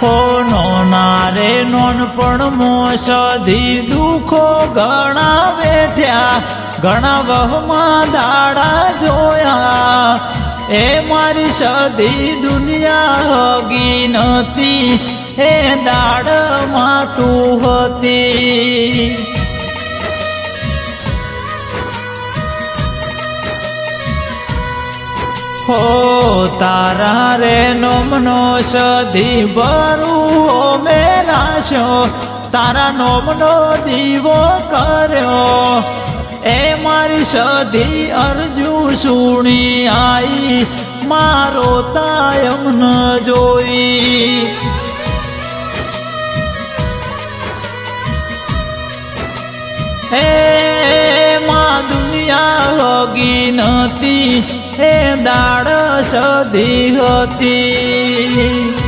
હો નોના રે નોનપણમાં સધી દુઃખો ઘણા વેઠ્યા, ઘણા વહમાં દાડા જોયા. એ મારી સધી દુનિયા હગી નતી, એ દાડમાં તું હતી. હો તારા રે નોમનો સધી ભરું મેં નાશ્યો, તારા નોમનો દીવો કર્યો. એ મારી સધી અરજુ સુણી આઈ, મારો તાયમ ન જોઈ. હે માં દુનિયા હગી નતી, એ દાડ સધી હતી.